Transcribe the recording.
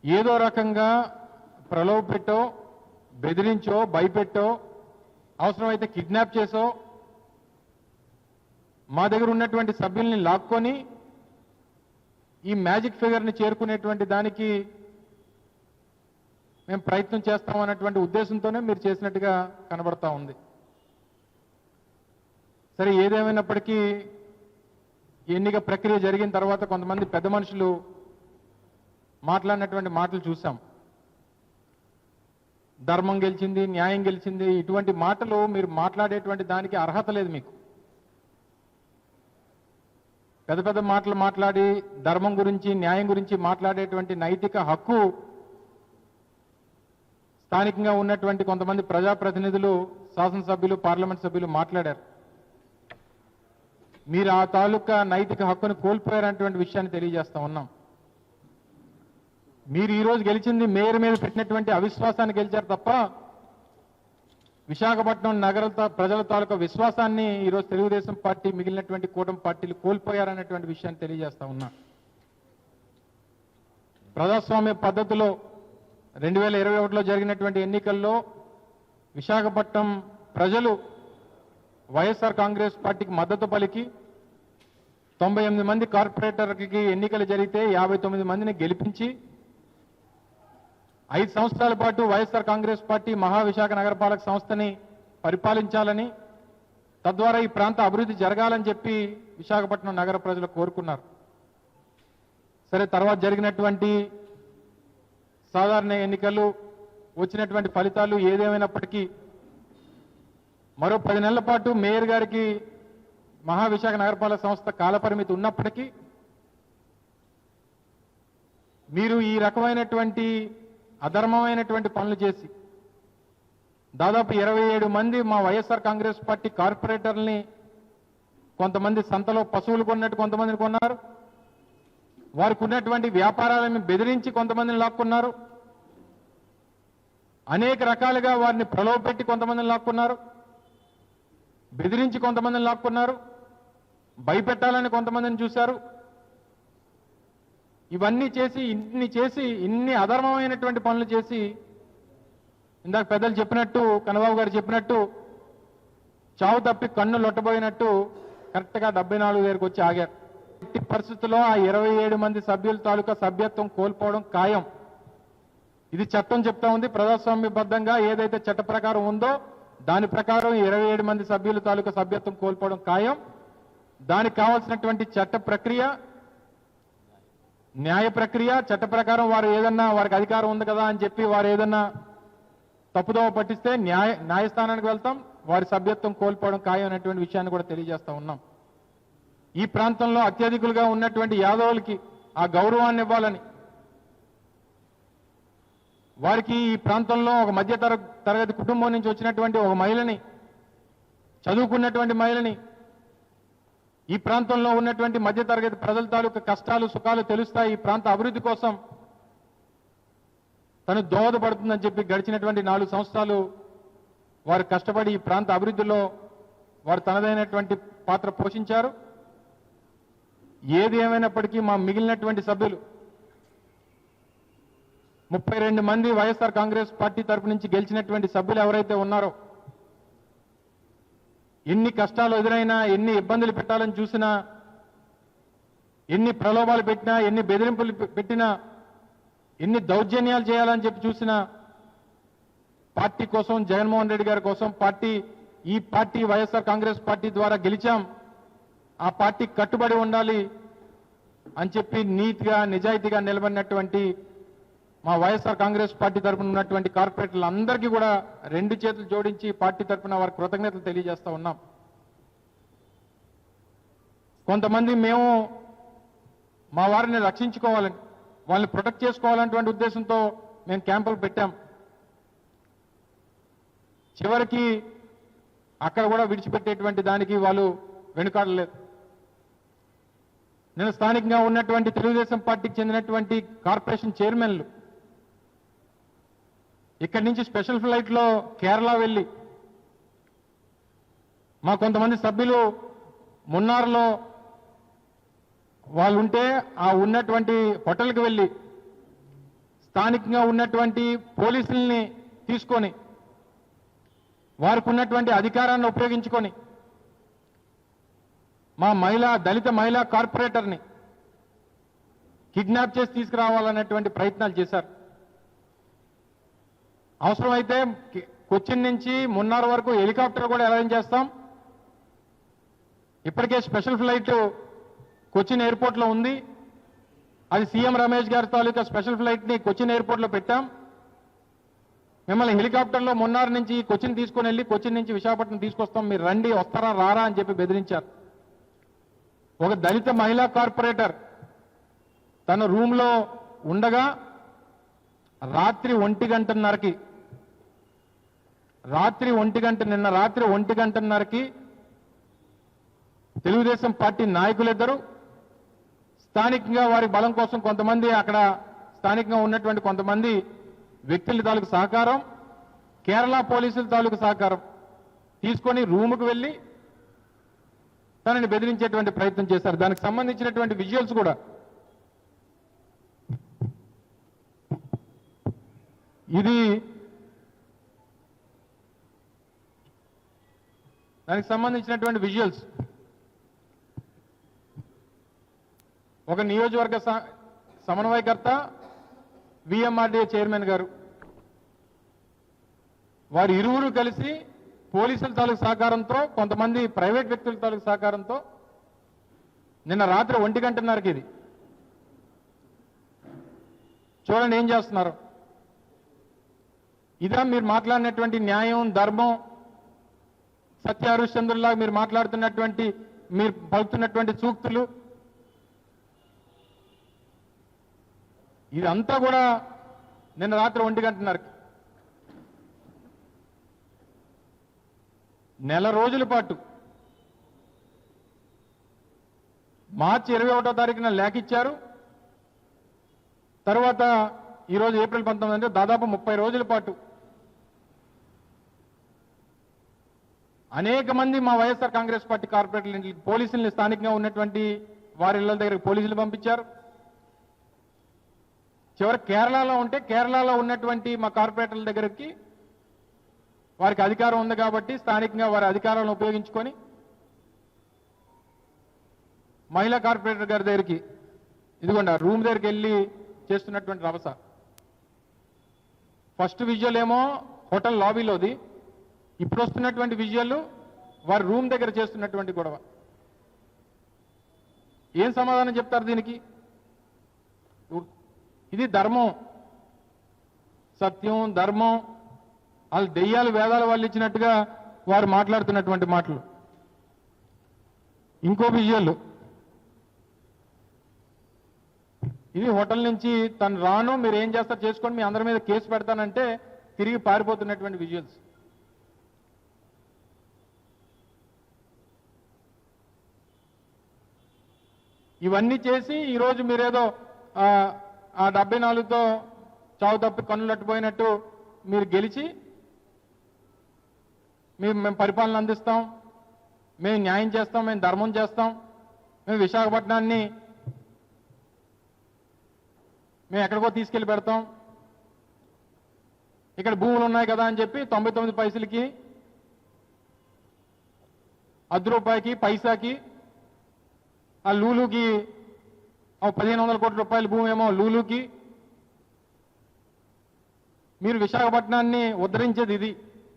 ఏదో రకంగా ప్రలోభపెట్టో, బెదిరించో, భయపెట్టో, అవసరమైతే కిడ్నాప్ చేసో మా దగ్గర ఉన్నటువంటి సభ్యుల్ని లాక్కొని ఈ మ్యాజిక్ ఫిగర్ని చేరుకునేటువంటి దానికి మేము ప్రయత్నం చేస్తామన్నటువంటి ఉద్దేశంతోనే మీరు చేసినట్టుగా కనబడతా ఉంది. సరే, ఏదేమైనప్పటికీ ఎన్నిక ప్రక్రియ జరిగిన తర్వాత కొంతమంది పెద్ద మనుషులు మాట్లాడినటువంటి మాటలు చూసాం. ధర్మం గెలిచింది, న్యాయం గెలిచింది, ఇటువంటి మాటలు మీరు మాట్లాడేటువంటి దానికి అర్హత లేదు. మీకు పెద్ద పెద్ద మాటలు మాట్లాడి ధర్మం గురించి, న్యాయం గురించి మాట్లాడేటువంటి నైతిక హక్కు స్థానికంగా ఉన్నటువంటి కొంతమంది ప్రజాప్రతినిధులు, శాసనసభ్యులు, పార్లమెంట్ సభ్యులు మాట్లాడారు. మీరు ఆ తాలూకా నైతిక హక్కును కోల్పోయారనేటువంటి విషయాన్ని తెలియజేస్తా ఉన్నాం. మీరు ఈరోజు గెలిచింది మేయర్ మీద పెట్టినటువంటి అవిశ్వాసాన్ని గెలిచారు తప్ప విశాఖపట్నం నగర ప్రజల తాలూకా విశ్వాసాన్ని ఈరోజు తెలుగుదేశం పార్టీ, మిగిలినటువంటి కూటమి పార్టీలు కోల్పోయారనేటువంటి విషయాన్ని తెలియజేస్తా ఉన్నా. ప్రజాస్వామ్య పద్ధతిలో 2021లో జరిగినటువంటి ఎన్నికల్లో విశాఖపట్నం ప్రజలు వైఎస్ఆర్ కాంగ్రెస్ పార్టీకి మద్దతు పలికి 98 మంది కార్పొరేటర్కి ఎన్నికలు జరిగితే 59 మందిని గెలిపించి 5 సంవత్సరాల పాటు వైఎస్ఆర్ కాంగ్రెస్ పార్టీ మహావిశాఖ నగరపాలక సంస్థని పరిపాలించాలని, తద్వారా ఈ ప్రాంత అభివృద్ధి జరగాలని చెప్పి విశాఖపట్నం నగర ప్రజలు కోరుకున్నారు. సరే, తర్వాత జరిగినటువంటి సాధారణ ఎన్నికలు, వచ్చినటువంటి ఫలితాలు ఏదేమైనప్పటికీ మరో 10 నెలల పాటు మేయర్ గారికి మహావిశాఖ నగరపాలక సంస్థ కాలపరిమితి ఉన్నప్పటికీ మీరు ఈ రకమైనటువంటి అధర్మమైనటువంటి పనులు చేసి దాదాపు 27 మంది మా వైఎస్ఆర్ కాంగ్రెస్ పార్టీ కార్పొరేటర్లని కొంతమంది సంతలో పశువులు కొన్నట్టు కొంతమందిని కొన్నారు. వారికి ఉన్నటువంటి వ్యాపారాలను బెదిరించి కొంతమందిని లాక్కున్నారు. అనేక రకాలుగా వారిని ప్రలోభపెట్టి కొంతమందిని లాక్కున్నారు. బెదిరించి కొంతమందిని లాక్కున్నారు. భయపెట్టాలని కొంతమందిని చూశారు. ఇవన్నీ చేసి ఇన్ని అధర్మమైనటువంటి పనులు చేసి ఇందాక పెద్దలు చెప్పినట్టు, కన్నబాబు గారు చెప్పినట్టు, చావు తప్పి కన్ను లొట్టబోయినట్టు కరెక్ట్గా 74 దగ్గరికి వచ్చి ఆగారు. ఇట్టి పరిస్థితుల్లో ఆ 27 మంది సభ్యుల తాలూకా సభ్యత్వం కోల్పోవడం ఖాయం. ఇది చట్టం చెప్తా ఉంది. ప్రజాస్వామ్యబద్ధంగా ఏదైతే చట్ట ప్రకారం ఉందో దాని ప్రకారం 27 మంది సభ్యుల తాలూకా సభ్యత్వం కోల్పోవడం ఖాయం. దానికి కావాల్సినటువంటి చట్ట ప్రక్రియ, న్యాయ ప్రక్రియ, చట్ట ప్రకారం వారు ఏదన్నా వారికి అధికారం ఉంది కదా అని చెప్పి వారు ఏదన్నా తప్పుదోవ పట్టిస్తే న్యాయస్థానానికి వెళ్తాం. వారి సభ్యత్వం కోల్పోవడం ఖాయం అనేటువంటి విషయాన్ని కూడా తెలియజేస్తా ఉన్నాం. ఈ ప్రాంతంలో అత్యధికులుగా ఉన్నటువంటి యాదవులకి ఆ గౌరవాన్ని ఇవ్వాలని, వారికి ఈ ప్రాంతంలో ఒక మధ్య తరగతి కుటుంబం నుంచి వచ్చినటువంటి ఒక మహిళని, చదువుకున్నటువంటి మహిళని, ఈ ప్రాంతంలో ఉన్నటువంటి మధ్యతరగతి ప్రజల తాలూకా కష్టాలు సుఖాలు తెలుస్తాయి, ఈ ప్రాంత అభివృద్ధి కోసం తను దోహదపడుతుందని చెప్పి గడిచినటువంటి 4 సంవత్సరాలు వారు కష్టపడి ఈ ప్రాంత అభివృద్ధిలో వారు తనదైనటువంటి పాత్ర పోషించారు. ఏది ఏమైనప్పటికీ మా మిగిలినటువంటి సభ్యులు 32 మంది వైఎస్ఆర్ కాంగ్రెస్ పార్టీ తరపు నుంచి గెలిచినటువంటి సభ్యులు ఎవరైతే ఉన్నారో, ఎన్ని కష్టాలు ఎదురైనా, ఎన్ని ఇబ్బందులు పెట్టాలని చూసినా, ఎన్ని ప్రలోభాలు పెట్టినా, ఎన్ని బెదిరింపులు పెట్టినా, ఎన్ని దౌర్జన్యాలు చేయాలని చెప్పి చూసినా, పార్టీ కోసం, జగన్మోహన్ రెడ్డి గారి కోసం, ఈ పార్టీ వైఎస్ఆర్ కాంగ్రెస్ పార్టీ ద్వారా గెలిచాం, ఆ పార్టీ కట్టుబడి ఉండాలి అని చెప్పి నీతిగా నిజాయితీగా నిలబడినటువంటి మా వైఎస్ఆర్ కాంగ్రెస్ పార్టీ తరఫున ఉన్నటువంటి కార్పొరేటర్లు అందరికీ కూడా 2 చేతులు జోడించి పార్టీ తరఫున వారి కృతజ్ఞతలు తెలియజేస్తా ఉన్నాం. కొంతమంది మేము మా వారిని రక్షించుకోవాలని, వాళ్ళని ప్రొటెక్ట్ చేసుకోవాలనేటువంటి ఉద్దేశంతో మేము క్యాంపులు పెట్టాం. చివరికి అక్కడ కూడా విడిచిపెట్టేటువంటి దానికి వాళ్ళు వెనుకాడలేదు. నేను స్థానికంగా ఉన్నటువంటి తెలుగుదేశం పార్టీకి చెందినటువంటి కార్పొరేషన్ చైర్మన్లు ఇక్కడి నుంచి స్పెషల్ ఫ్లైట్లో కేరళ వెళ్ళి, మా కొంతమంది సభ్యులు మున్నార్లో వాళ్ళు ఉంటే ఆ ఉన్నటువంటి హోటల్కి వెళ్ళి స్థానికంగా ఉన్నటువంటి పోలీసుల్ని తీసుకొని వారికి ఉన్నటువంటి అధికారాన్ని ఉపయోగించుకొని మా దళిత మహిళా కార్పొరేటర్ని కిడ్నాప్ చేసి తీసుకురావాలనేటువంటి ప్రయత్నాలు చేశారు. అవసరమైతే కొచ్చిన్ నుంచి మున్నార్ వరకు హెలికాప్టర్ కూడా అరేంజ్ చేస్తాం. ఇప్పటికే స్పెషల్ ఫ్లైట్ కొచ్చిన్ ఎయిర్పోర్ట్లో ఉంది. అది సీఎం రమేష్ గారి తాలూకా స్పెషల్ ఫ్లైట్ని కొచ్చిన్ ఎయిర్పోర్ట్లో పెట్టాం. మిమ్మల్ని హెలికాప్టర్లో మున్నార్ నుంచి కొచ్చిన్ తీసుకుని వెళ్ళి కొచ్చిన్ నుంచి విశాఖపట్నం తీసుకొస్తాం, మీరు రండి, వస్తారా రారా అని చెప్పి బెదిరించారు. ఒక దళిత మహిళా కార్పొరేటర్ తన రూమ్లో ఉండగా రాత్రి 1:30కి నిన్న రాత్రి 1:30కి తెలుగుదేశం పార్టీ నాయకులిద్దరూ స్థానికంగా వారి బలం కోసం కొంతమంది అక్కడ స్థానికంగా ఉన్నటువంటి కొంతమంది వ్యక్తుల తాలూకు సహకారం, కేరళ పోలీసుల తాలూకు సహకారం తీసుకొని రూముకు వెళ్ళి తనని బెదిరించేటువంటి ప్రయత్నం చేశారు. దానికి సంబంధించినటువంటి విజువల్స్ కూడా దానికి సంబంధించినటువంటి విజువల్స్ ఒక నియోజకవర్గ సమన్వయకర్త విఎంఆర్డీఏ చైర్మన్ గారు వారు ఇరువురు కలిసి పోలీసుల తాలూకు సహకారంతో కొంతమంది ప్రైవేట్ వ్యక్తుల తాలూకు సహకారంతో నిన్న రాత్రి 1:30కి ఇది చూడండి ఏం చేస్తున్నారు. ఇదా మీరు మాట్లాడినటువంటి న్యాయం, ధర్మం, సత్య హరిశ్చంద్రుల్లా మీరు మాట్లాడుతున్నటువంటి, మీరు పలుకుతున్నటువంటి సూక్తులు, ఇదంతా కూడా నిన్న రాత్రి 1:30కి నెల రోజుల పాటు మార్చి 21వ తారీఖున లేఖ ఇచ్చారు. తర్వాత ఈరోజు ఏప్రిల్ 19 అంటే దాదాపు 30 రోజుల పాటు అనేక మంది మా వైఎస్ఆర్ కాంగ్రెస్ పార్టీ కార్పొరేటర్లు పోలీసుల్ని స్థానికంగా ఉన్నటువంటి వారి ఇళ్ల దగ్గరికి పోలీసులు పంపించారు. చివరికి కేరళలో ఉంటే కేరళలో ఉన్నటువంటి మా కార్పొరేటర్ల దగ్గరికి వారికి అధికారం ఉంది కాబట్టి స్థానికంగా వారి అధికారాలను ఉపయోగించుకొని మహిళా కార్పొరేటర్ గారి దగ్గరికి ఇదిగోండి రూమ్ దగ్గరికి వెళ్ళి చేస్తున్నటువంటి రభస. ఫస్ట్ విజువల్ ఏమో హోటల్ లాబీలోది, ఇప్పుడు వస్తున్నటువంటి విజువల్ వారి రూమ్ దగ్గర చేస్తున్నటువంటి గొడవ. ఏం సమాధానం చెప్తారు దీనికి? ఇది ధర్మం, సత్యం, ధర్మం, వాళ్ళు దెయ్యాలు వేదాలు వాళ్ళు ఇచ్చినట్టుగా వారు మాట్లాడుతున్నటువంటి మాటలు. ఇంకో విజువల్ ఇది హోటల్ నుంచి తను రాను, మీరు ఏం చేస్తారు చేసుకోండి, మీ అందరి మీద కేసు పెడతానంటే తిరిగి పారిపోతున్నటువంటి విజువల్స్. ఇవన్నీ చేసి ఈరోజు మీరేదో ఆ 74తో చావు తప్పి కన్నులు అట్టుపోయినట్టు మీరు గెలిచి మేము పరిపాలన అందిస్తాం, మేము న్యాయం చేస్తాం, మేము ధర్మం చేస్తాం, మేము విశాఖపట్నాన్ని మేము ఎక్కడికో తీసుకెళ్లి పెడతాం, ఇక్కడ భూములు ఉన్నాయి కదా అని చెప్పి 99 పైసలకి, ₹1 పైసాకి ఆ లూలుకి 1500 కోట్ల రూపాయల భూమి ఏమో లూలుకి. మీరు విశాఖపట్నాన్ని ఉద్ధరించేది ఇది.